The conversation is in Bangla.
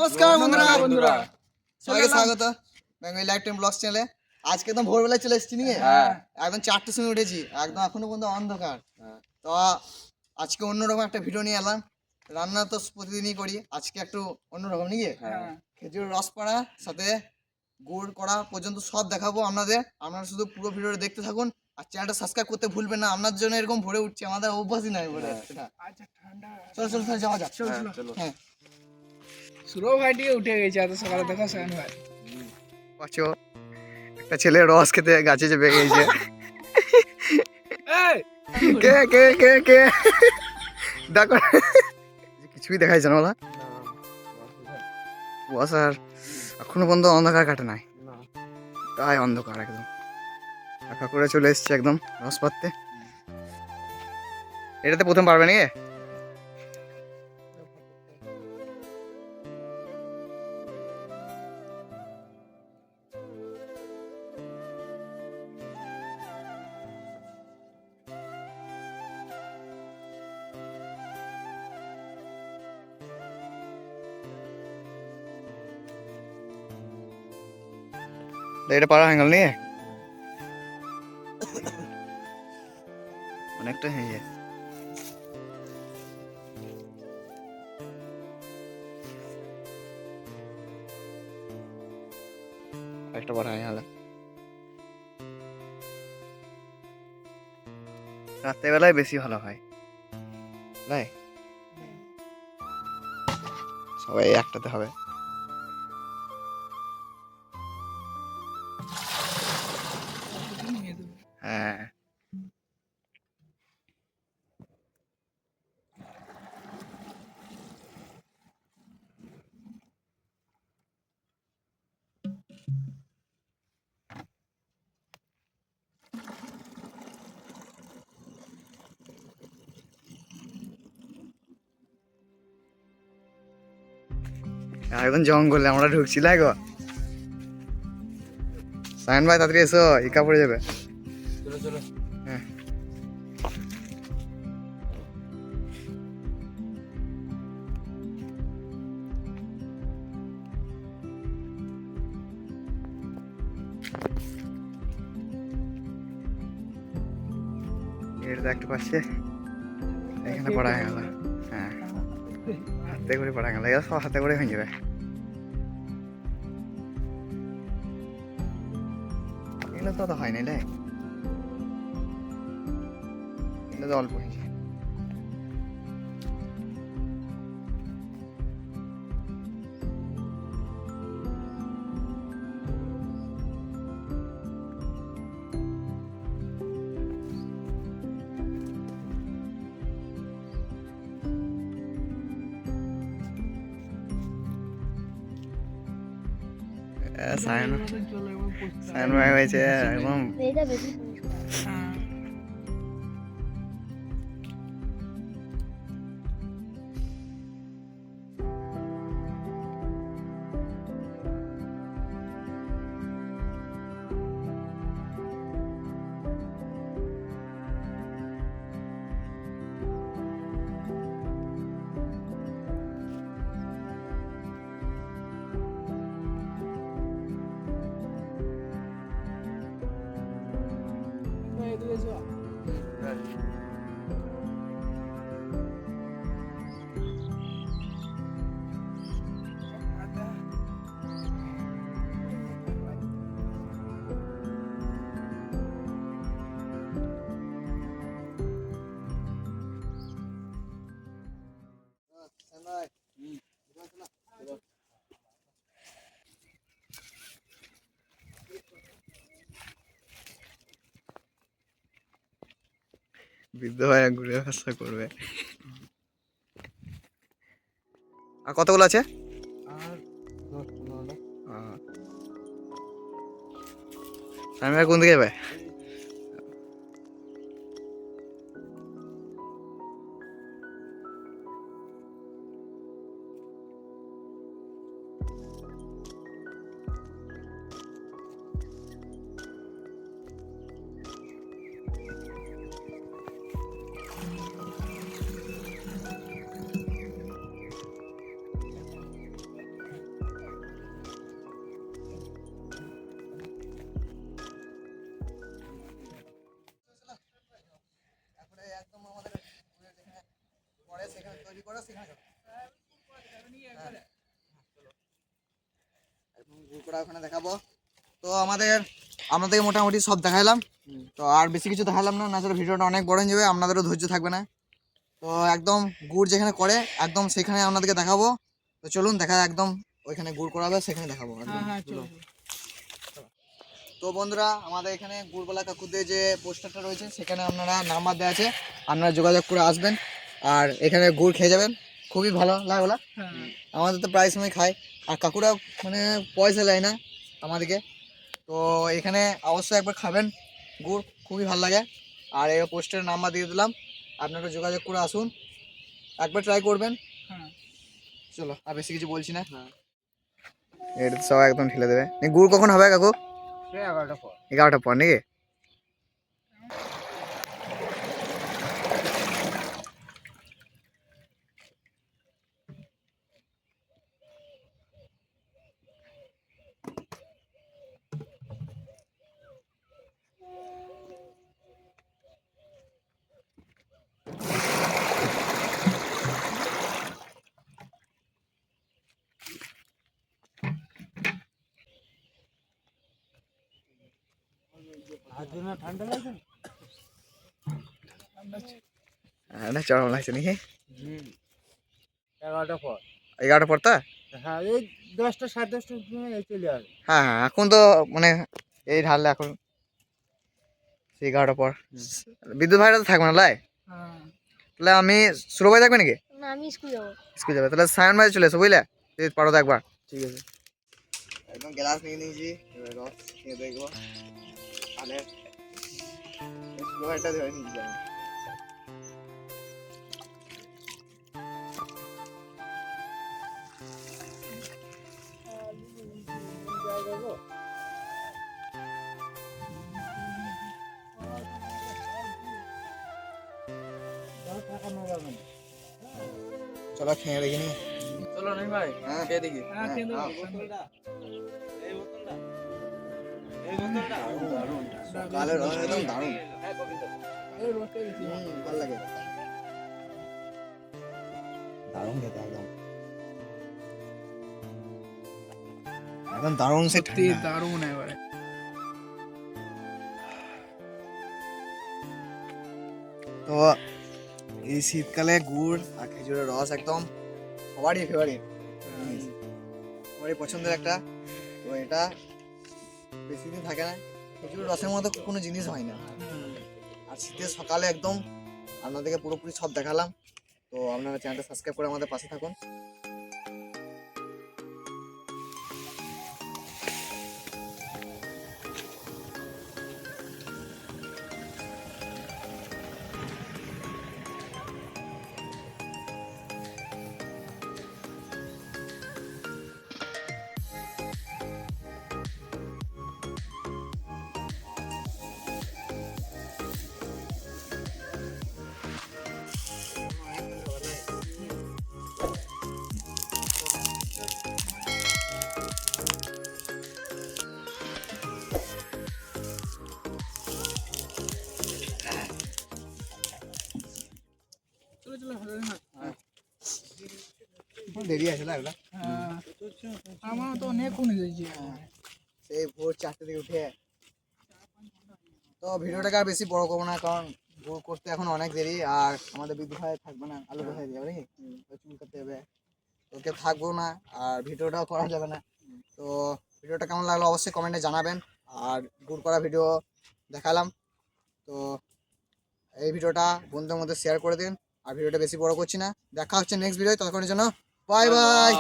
নমস্কার বন্ধুরা সবাইকে স্বাগত বেঙ্গলি লাইফ টাইম ব্লগস চ্যানেলে। আজকে একদম ভোরবেলায় চলে এসেছি নিয়ে একদম 4টের সময় উঠেছি, একদম এখনো পর্যন্ত অন্ধকার। তো আজকে অন্যরকম একটা ভিডিও নিয়ে এলাম। রান্না তো প্রতিদিনই করি, আজকে একটু অন্যরকম নিয়ে খেজুর রস করা সাথে গুড় করা পর্যন্ত সব দেখাবো আপনাদের। আপনারা শুধু পুরো ভিডিওটা দেখতে থাকুন আর চ্যানেলটা সাবস্ক্রাইব করতে ভুলবেন না। আপনার জন্য এরকম ভরে উঠছে, আমাদের অভ্যাসই নাই বলে সেটা। চলো চলো চলো যাওয়া যাক। চলো হ্যাঁ সুরো ভাই টিকে উঠে গেছে এত সকালে, দেখো সায়ন ভাই পাচ্ছো একটা ছেলে রস খেতে গাছে চেপে গেছে। এই কে কে কে কে দেখো কিছুই দেখাইছে না বলা কুয়াশার এখনো পর্যন্ত অন্ধকার কাটে নাই, তাই অন্ধকার একদম একা করে চলে এসছে একদম রস পাততে। এটাতে প্রথম পারবে নাকি? এটা পারা হয়ে গেল নিয়ে অনেকটা হয়ে যায়। একটা পারা হয়ে গেল। রাত্রেবেলায় বেশি ভালো হয়, তাই সবাই একটাতে হবে। হ্যাঁ এখন জঙ্গলে আমরা ঢুকছি না গো। সায়ন ভাই তাড়াতাড়ি এসো, ইকা পড়ে যাবে। চলো চলো হ্যাঁ এটা দেখতে পাচ্ছে, এখানে পড়া হয়ে গেল। হ্যাঁ হাতে করে পড়া গেল, এরা সব হাতে করে হয়ে যাবে। এগুলো তো হয় না, এগুলো তো অল্প হয়েছে। সায়ন সায়ন ভাই হয়েছে একদম। বৃদ্ধ ভাই ঘুরে ব্যবস্থা করবে। আর কতগুলো আছে? সায়ন ভাই কোন দিকে যাবে? রেডি করো সেখানে যাবো। গুড় করা ওখানে দেখাবো। তো আমাদের মোটামুটি সব দেখাইলাম, তো আর বেশি কিছু দেখালাম না, না চলে ভিডিওটা অনেক বড় হয়ে যাবে, আপনাদেরও ধৈর্য থাকবে না। তো একদম গুড় যেখানে করে একদম সেখানে আপনাদেরকে দেখাবো। তো চলুন দেখা একদম ওইখানে গুড় করাবে সেখানে দেখাবো একদম। চলো। তো বন্ধুরা আমাদের এখানে গুড়বালা কাকুদের যে পোস্টারটা রয়েছে সেখানে আপনারা নাম্বার দেওয়া আছে, আপনারা যোগাযোগ করে আসবেন আর এখানে গুড় খেয়ে যাবেন, খুবই ভালো লাগে ওলা। আমাদের তো প্রায় সময় খায় আর কাকুরা মানে পয়সা নেয় না আমাদেরকে। তো এখানে অবশ্যই একবার খাবেন গুড়, খুবই ভালো লাগে। আর এই পোস্টারের নাম্বার দিয়ে দিলাম, আপনারা যোগাযোগ করে আসুন, একবার ট্রাই করবেন। চলো আর বেশি কিছু বলছি না, এটা তো সব একদম ঢেলে দেবে। গুড় কখন হবে কাকু? 11টার পর নাকি? না চরম লাগছে নাকি? 11টার পর তা? হ্যাঁ এই 10টা 10:30টার সময় চলে আসবে। হ্যাঁ হ্যাঁ এখন তো মানে এই ঢাললে এখন 11টার পর বিদ্যুৎ ভাইরা তো থাকবে না লাই, তাহলে আমি সুরো ভাই থাকবে নাকি? না আমি স্কুল যাবো। স্কুল যাবে, তাহলে সায়ন ভাই চলে এসো বুঝলে, যদি পারো তো একবার। ঠিক আছে, একদম গ্লাস নিয়ে নিয়েছি, এবার রস খেয়ে দেখবো। তাহলে সুরো ভাইটা ধরে নিয়েছি আমি। চলো খেয়ে দেখি নি। চলো নাই ভাই, হ্যাঁ খেয়ে দেখি। হ্যাঁ, খেয়ে হ্যাঁ। সকালের রস একদম দারুণ, ভালো লাগে, দারুণ খেতে একদম, একদম দারুণ সে সত্যি দারুণ এবারে। তো এই শীতকালে গুড় আর খেজুরের রস একদম সবারই ফেভারিট, সবারই পছন্দের একটা। তো এটা বেশি দিন থাকে না, খেজুরের রসের মতো কোনো জিনিস হয় না। আর শীতের সকালে একদম আপনাদেরকে পুরোপুরি সব দেখালাম। তো আপনারা চ্যানেলটা সাবস্ক্রাইব করে আমাদের পাশে থাকুন। চলো চলো, দেরি আছে না এগুলা, আমার তো অনেক কোন যাইছি। সেই ভোর 4টে থেকে উঠে। তো ভিডিওটাকে আর বেশি বড় করবো না, কারণ গুড় করতে এখন অনেক দেরি, আর আমাদের বিদ্যুৎ ভাই থাকবে না, আলু কোথায় যাবে নাকি, চুল কাটতে হবে, তো কেউ থাকবো না আর ভিডিওটাও করা যাবে না। তো ভিডিওটা কেমন লাগলো অবশ্যই কমেন্টে জানাবেন। আর গুড় করা ভিডিও দেখালাম, তো এই ভিডিওটা বন্ধুদের মধ্যে শেয়ার করে দিন। আর ভিডিওটা বেশি বড় করছি না, দেখা হচ্ছে নেক্সট ভিডিও, ততক্ষণের জন্য বাই বাই।